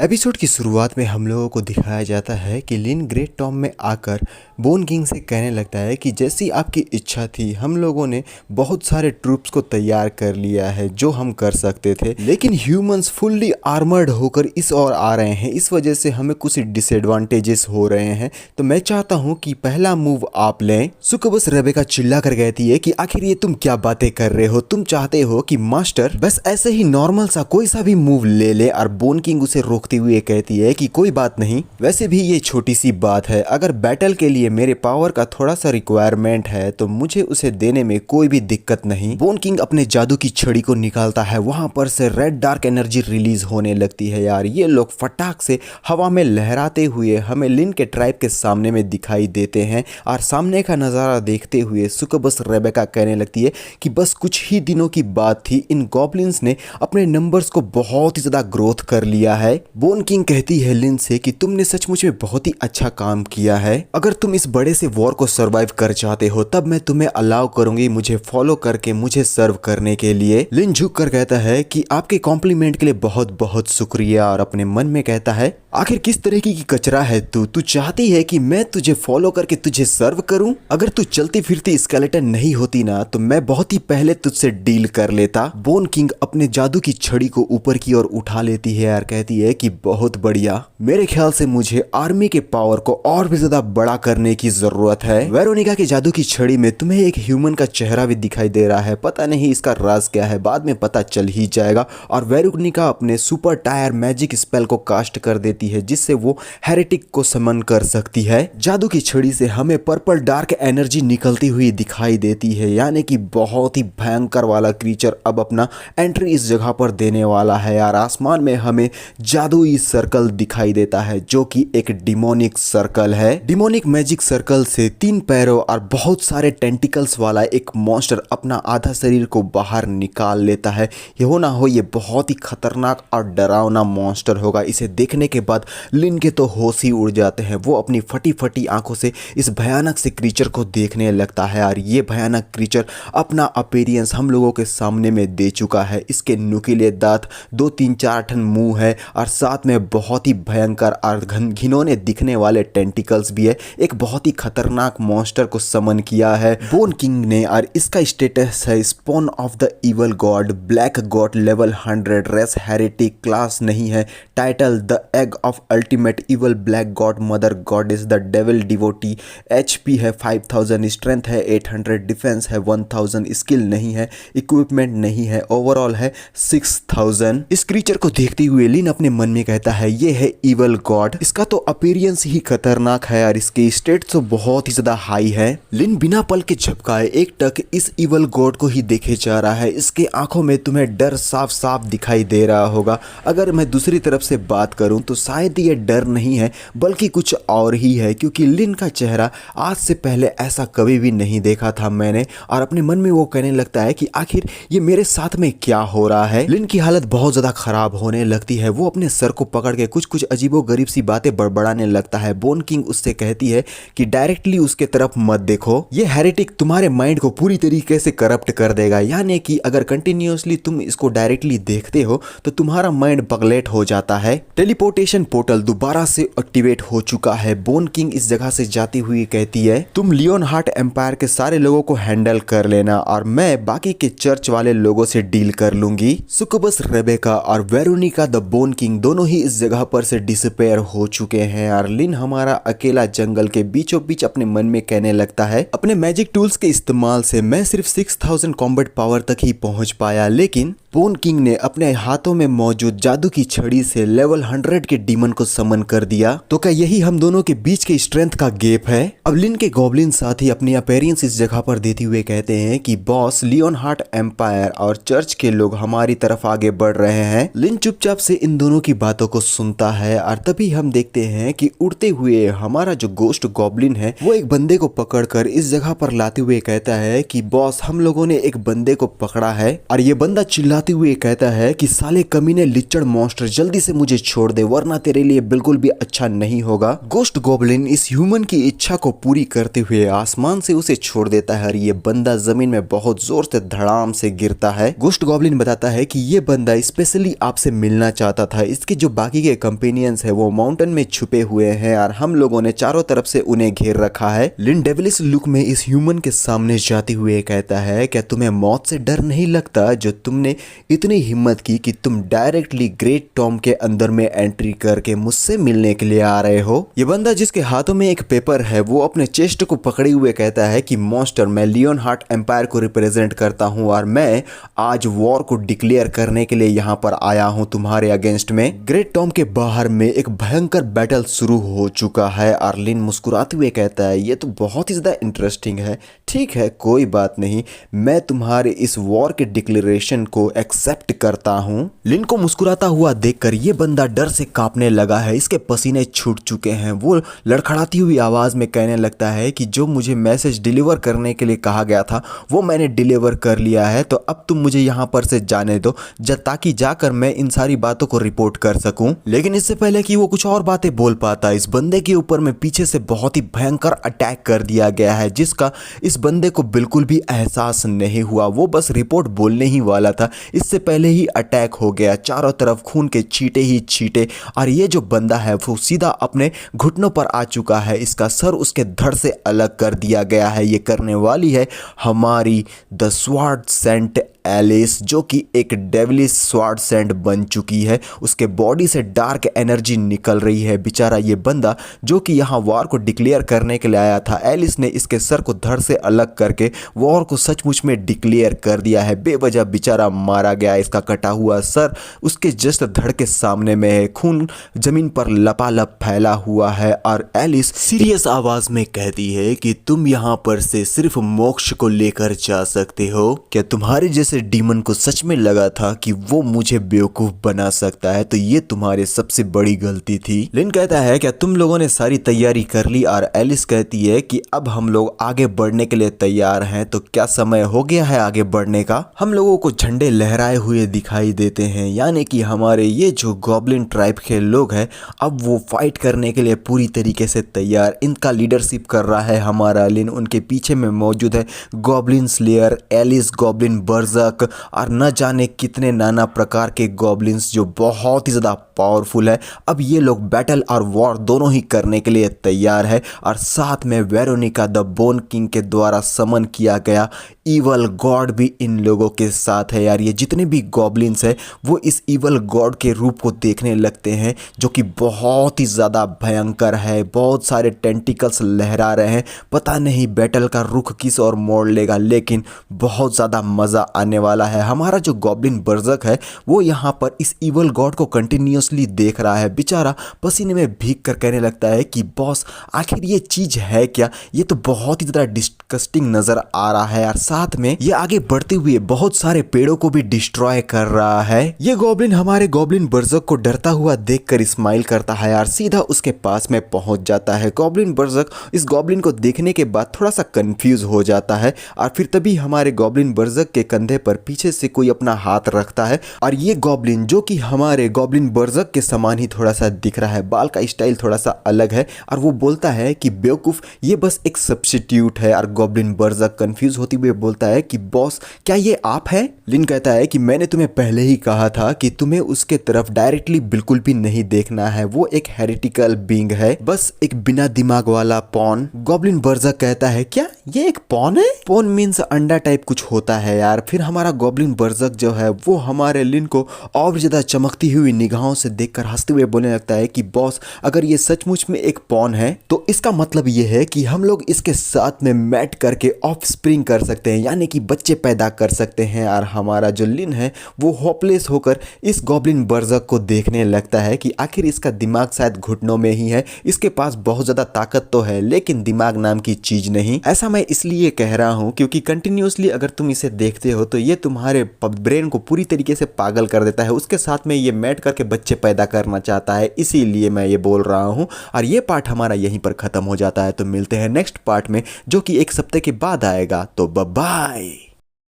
Episode की शुरुआत में हम लोगों को दिखाया जाता है कि लिन ग्रेट टॉम में आकर बोन किंग से कहने लगता है कि जैसी आपकी इच्छा थी हम लोगों ने बहुत सारे ट्रूप्स को तैयार कर लिया है जो हम कर सकते थे, लेकिन ह्यूमंस फुल्ली आर्मर्ड होकर इस ओर आ रहे हैं, इस वजह से हमें कुछ डिसएडवांटेजेस हो रहे हैं। तो मैं चाहता हूँ कि पहला मूव आप लें। सुकबस रेबेका चिल्ला कर कहती है कि आखिर ये तुम क्या बातें कर रहे हो, तुम चाहते हो कि मास्टर बस ऐसे ही नॉर्मल सा कोई सा भी मूव ले ले। और बोन किंग उसे रोकते हुए कहती है कि कोई बात नहीं, वैसे भी ये छोटी सी बात है, अगर बैटल के लिए मेरे पावर का थोड़ा सा रिक्वायरमेंट है तो मुझे उसे देने में कोई भी दिक्कत नहीं। बोन किंग अपने जादू की छड़ी को निकालता है, वहां पर से रेड डार्क एनर्जी रिलीज होने लगती है। यार ये लोग फटाक से हवा में लहराते हुए हमें लिन के ट्राइब के सामने में दिखाई देते हैं। और सामने का नजारा देखते हुए सुकबस रेबेका कहने लगती है कि बस कुछ ही दिनों की बात थी, इन गॉब्लिन्स ने अपने नंबर्स को बहुत ही ज्यादा ग्रोथ कर लिया है। बोन किंग कहती है लिन से कि तुमने सचमुच में बहुत ही अच्छा काम किया है, अगर तुम इस बड़े से वॉर को सर्वाइव कर चाहते हो तब मैं तुम्हें अलाउ करूंगी मुझे फॉलो करके मुझे सर्व करने के लिए। लिन झुक कर कहता है कि आपके कॉम्प्लीमेंट के लिए बहुत बहुत शुक्रिया, और अपने मन में कहता है आखिर किस तरह की कचरा है तू चाहती है कि मैं तुझे फॉलो करके तुझे सर्व करूं? अगर तू चलती फिरती स्केलेटन नहीं होती ना तो मैं बहुत ही पहले तुझसे डील कर लेता। बोन किंग अपने जादू की छड़ी को ऊपर की ओर उठा लेती है और कहती है कि बहुत बढ़िया, मेरे ख्याल से मुझे आर्मी के पावर को और भी ज्यादा बड़ा करने की जरूरत है। वेरोनिका के जादू की छड़ी में तुम्हें एक ह्यूमन का चेहरा भी दिखाई दे रहा है, पता नहीं इसका राज क्या है, बाद में पता चल ही जाएगा। और वेरोनिका अपने सुपर टायर मैजिक स्पेल को कास्ट कर देती है जिससे वो हेरेटिक को समन कर सकती है। जादू की छड़ी से हमें पर्पल डार्क एनर्जी निकलती हुई दिखाई देती है, यानी कि बहुत ही भयंकर वाला क्रीचर अब अपना एंट्री इस जगह पर देने वाला है। यार आसमान में हमें जादुई सर्कल दिखाई देता है जो कि एक डिमोनिक सर्कल है। डिमोनिक मैजिक सर्कल से 3 पैरों और बहुत सारे टेंटिकल्स वाला एक मॉन्स्टर अपना आधा शरीर को बाहर निकाल लेता है। ये हो ना हो ये बहुत ही खतरनाक और डरावना मॉन्स्टर होगा। इसे देखने के बाद लिन के तो होश ही उड़ जाते हैं, वो अपनी फटी फटी आंखों से इस भयानक से क्रीचर को देखने लगता है। और ये भयानक क्रीचर अपना अपीयरेंस हम लोगों के सामने में दे चुका है। इसके नुकीले दांत 2 3 4 ठन मुंह है और साथ में बहुत ही भयंकर और घिनौने दिखने वाले टेंटिकल्स भी है। एक बहुत ही खतरनाक मॉन्स्टर को समन किया है बोन किंग ने। और इसका स्टेटस है spawn of the evil god, black god, level 100, race heretic, class नहीं है, title the egg of ultimate evil black god, mother god is the devil devotee, HP है 5000, स्ट्रेंथ है 800, डिफेंस है 1000, skill नहीं है, इक्विपमेंट नहीं है, ओवरऑल है 6000। इस क्रीचर को देखते हुए लिन अपने मन में कहता है ये है इवल गॉड, इसका तो अपीयरेंस ही खतरनाक है और इसके स्टेट तो बहुत ही ज्यादा हाई है। लिन बिना पल के झपकाए एक टक इस इवल गॉड को ही देखे जा रहा है। इसके आंखों में तुम्हें डर साफ साफ दिखाई दे रहा होगा। अगर मैं दूसरी तरफ से बात करूं तो शायद ये डर नहीं है बल्कि कुछ और ही है, क्योंकि लिन का चेहरा आज से पहले ऐसा कभी भी नहीं देखा था मैंने। और अपने मन में वो कहने लगता है कि आखिर ये मेरे साथ में क्या हो रहा है। लिन की हालत बहुत ज्यादा खराब होने लगती है, वो अपने सर को पकड़ के कुछ कुछ अजीबो गरीब सी बातें बड़बड़ाने लगता है। बोन किंग उससे कहती है कि डायरेक्टली उसके तरफ मत देखो, ये हेरेटिक तुम्हारे माइंड को पूरी तरीके से करप्ट कर देगा, यानी कि अगर कंटिन्यूअसली तुम इसको डायरेक्टली देखते हो तो तुम्हारा माइंड पगलेट हो जाता है। टेलीपोर्टेशन पोर्टल दोबारा से एक्टिवेट हो चुका है। बोन किंग इस जगह से जाती हुई कहती है तुम लियोन हार्ट एम्पायर के सारे लोगों को हैंडल कर लेना और मैं बाकी के चर्च वाले लोगों से डील कर लूंगी। सुकबस रेबेका और वेरोनिका द बोन किंग दोनों ही इस जगह पर से डिसअपेयर हो चुके हैं। और लिन हमारा अकेला जंगल के बीचों बीच अपने मन में कहने लगता है अपने मैजिक टूल्स के इस्तेमाल से मैं सिर्फ 6000 कॉम्बैट पावर तक ही पहुंच पाया, लेकिन बोन किंग ने अपने हाथों में मौजूद जादू की छड़ी से लेवल 100 के डीमन को समन कर दिया। तो क्या यही हम दोनों के बीच के स्ट्रेंथ का गैप है? अब लिन के गॉब्लिन साथी अपनी अपीयरेंस इस जगह पर देते हुए कहते हैं कि बॉस, लियोन हार्ट एम्पायर और चर्च के लोग हमारी तरफ आगे बढ़ रहे हैं। लिन चुपचाप से इन दोनों की बातों को सुनता है और तभी हम देखते हैं कि उड़ते हुए हमारा जो गोस्ट गॉब्लिन है वो एक बंदे को पकड़कर इस जगह पर लाते हुए कहता है कि बॉस, हम लोगों ने एक बंदे को पकड़ा है। और ये बंदा चिल्लाते हुए कहता है कि साले कमीने लिचड़ मॉन्स्टर, जल्दी से मुझे छोड़ दे वरना तेरे लिए बिल्कुल भी अच्छा नहीं होगा। गोस्ट गॉब्लिन इस ह्यूमन की इच्छा को पूरी करते हुए आसमान से उसे छोड़ देता है और ये बंदा जमीन में बहुत जोर से धड़ाम से गिरता है। गोस्ट गॉब्लिन बताता है कि ये बंदा स्पेशली आपसे मिलना चाहता था, इसके उसके जो बाकी के कंपेनियंस है वो माउंटेन में छुपे हुए हैं और हम लोगों ने चारों तरफ से उन्हें घेर रखा है। लिन डेविलिश लुक में इस ह्यूमन के सामने जाते हुए कहता है, क्या तुम्हें मौत से डर नहीं लगता जो तुमने इतनी हिम्मत की कि तुम डायरेक्टली ग्रेट टॉम के अंदर में एंट्री करके मुझसे मिलने के लिए आ रहे हो। ये बंदा जिसके हाथों में एक पेपर है वो अपने चेस्ट को पकड़े हुए कहता है कि मॉन्स्टर, मैं लियोन हार्ट एम्पायर को रिप्रेजेंट करता हूं और मैं आज वॉर को डिक्लेयर करने के लिए यहां पर आया हूं तुम्हारे अगेंस्ट में। ग्रेट टॉम के बाहर में एक भयंकर बैटल शुरू हो चुका है और लिन मुस्कुराते हुए कहता है, ये तो बहुत ही ज्यादा इंटरेस्टिंग है। ठीक है, कोई बात नहीं, मैं तुम्हारे इस वॉर के डिक्लेरेशन को एक्सेप्ट करता हूं। लिन को मुस्कुराता हुआ देखकर ये बंदा डर से कांपने लगा है, इसके पसीने छूट चुके हैं। वो लड़खड़ाती हुई आवाज में कहने लगता है कि जो मुझे मैसेज डिलीवर करने के लिए कहा गया था वो मैंने डिलीवर कर लिया है, तो अब तुम मुझे यहां पर से जाने दो ताकि जाकर मैं इन सारी बातों को रिपोर्ट कर सकूं। लेकिन इससे पहले कि वो कुछ और बातें बोल पाता, इस बंदे के ऊपर में पीछे से बहुत ही भयंकर अटैक कर दिया गया है, जिसका इस बंदे को बिल्कुल भी एहसास नहीं हुआ। वो बस रिपोर्ट बोलने ही वाला था, इससे पहले ही अटैक हो गया। चारों तरफ खून के छींटे ही छींटे और ये जो बंदा है वो सीधा अपने घुटनों पर आ चुका है। इसका सर उसके धड़ से अलग कर दिया गया है। ये करने वाली है हमारी द स्वॉर्ड सेंट एलिस, जो कि एक डेविलिश स्वॉर्ड सेंट बन चुकी है। उसके बॉडी से डार्क एनर्जी निकल रही है। बेचारा ये बंदा जो कि यहाँ वॉर को डिक्लेयर करने के लिए आया था, एलिस ने इसके सर को धड़ से अलग करके वॉर को सचमुच में डिक्लेयर कर दिया है। बेवजह बेचारा मारा गया। इसका कटा हुआ सर उसके जस्ट धड़ के सामने में है। खून जमीन पर लपालप फैला हुआ है और एलिस सीरियस आवाज में कहती है कि तुम यहाँ पर से सिर्फ मोक्ष को लेकर जा सकते हो। क्या तुम्हारे जैसे डीमन को सच में लगा था कि वो मुझे बेवकूफ बना सकता है? तो ये तुम्हारे सबसे बड़ी गलती थी। लिन कहता है, क्या तुम लोगों ने सारी तैयारी कर ली? और एलिस कहती है कि अब हम लोग आगे बढ़ने के लिए तैयार हैं। तो क्या समय हो गया है आगे बढ़ने का? हम लोगों को झंडे लहराए हुए दिखाई देते हैं, यानी कि हमारे ये जो गॉब्लिन ट्राइब के लोग हैं अब वो फाइट करने के लिए पूरी तरीके से तैयार। इनका लीडरशिप कर रहा है हमारा लिन। उनके पीछे में मौजूद है गॉब्लिन स्लेयर, एलिस गॉब्लिन बर्जक और न जाने कितने नाना प्रकार के गॉब्लिन्स जो बहुत ही ज्यादा पावरफुल है। अब ये लोग बैटल और वॉर दोनों ही करने के लिए तैयार है और साथ में वेरोनिका द बोन किंग के द्वारा समन किया गया ईवल गॉड भी इन लोगों के साथ है। यार ये जितने भी गॉब्लिन्स है वो इस ईवल गॉड के रूप को देखने लगते हैं, जो कि बहुत ही ज़्यादा भयंकर है। बहुत सारे टेंटिकल्स लहरा रहे हैं। पता नहीं बैटल का रुख किस ओर मोड़ लेगा, लेकिन बहुत ज़्यादा मज़ा आने वाला है। हमारा जो गॉब्लिन बर्जक है वो यहाँ पर इस ईवल गॉड को कंटिन्यूसली देख रहा है। बेचारा पसीने में भीग कर कहने लगता है कि बॉस आखिर ये चीज़ है क्या? ये तो बहुत ही ज़्यादा डिस्गस्टिंग नज़र आ रहा है। यार साथ में ये आगे बढ़ते हुए बहुत सारे पेड़ों को भी डिस्ट्रॉय कर रहा है। ये गॉब्लिन हमारे गॉब्लिन बर्जक को डरता हुआ देखकर स्माइल करता है यार, सीधा उसके पास में पहुंच जाता है। गॉब्लिन बर्जक इस गॉब्लिन को देखने के बाद थोड़ा सा कंफ्यूज हो जाता है और फिर तभी हमारे गॉब्लिन बर्जक के कंधे पर पीछे से कोई अपना हाथ रखता है और ये गॉब्लिन जो कि हमारे गॉब्लिन बर्जक के समान ही थोड़ा सा दिख रहा है, बाल का स्टाइल थोड़ा सा अलग है और वो बोलता है कि बेवकूफ ये बस एक सब्स्टिट्यूट है। और गॉब्लिन बर्जक कंफ्यूज होते हुए बोलता है कि बॉस क्या ये आप हैं? लिन कहता है कि मैंने तुम्हें पहले ही कहा था कि तुम्हें उसके तरफ डायरेक्टली बिल्कुल भी नहीं देखना है। वो एक हेरिटिकल बीइंग है, बस एक बिना दिमाग वाला पॉन। गॉब्लिन बर्जक कहता है क्या ये एक पॉन है? पॉन मीन्स अंडा टाइप कुछ होता है यार। फिर हमारा गॉब्लिन बर्जक जो है वो हमारे लिन को और ज्यादा चमकती हुई निगाहों से देखकर हंसते हुए बोलने लगता है कि बॉस अगर ये सचमुच में एक पॉन है तो इसका मतलब ये है कि हम लोग इसके साथ में मैट करके ऑफ स्प्रिंग कर सकते हैं, यानी कि बच्चे पैदा कर सकते हैं। और हमारा जो लिन है वो होपलेस होकर इस गॉब्लिन बर्जक को देखने लगता है कि आखिर इसका दिमाग शायद घुटनों में ही है। इसके पास बहुत ज्यादा ताकत तो है लेकिन दिमाग नाम की चीज नहीं। ऐसा मैं इसलिए कह रहा हूं क्योंकि कंटिन्यूसली अगर तुम इसे देखते हो तो ये तुम्हारे ब्रेन को पूरी तरीके से पागल कर देता है। उसके साथ में ये मैट करके बच्चे पैदा करना चाहता है, इसीलिए मैं ये बोल रहा हूं। और ये पार्ट हमारा यहीं पर खत्म हो जाता है। तो मिलते हैं नेक्स्ट पार्ट में जो कि एक हफ्ते के बाद आएगा। तो बाय बाय।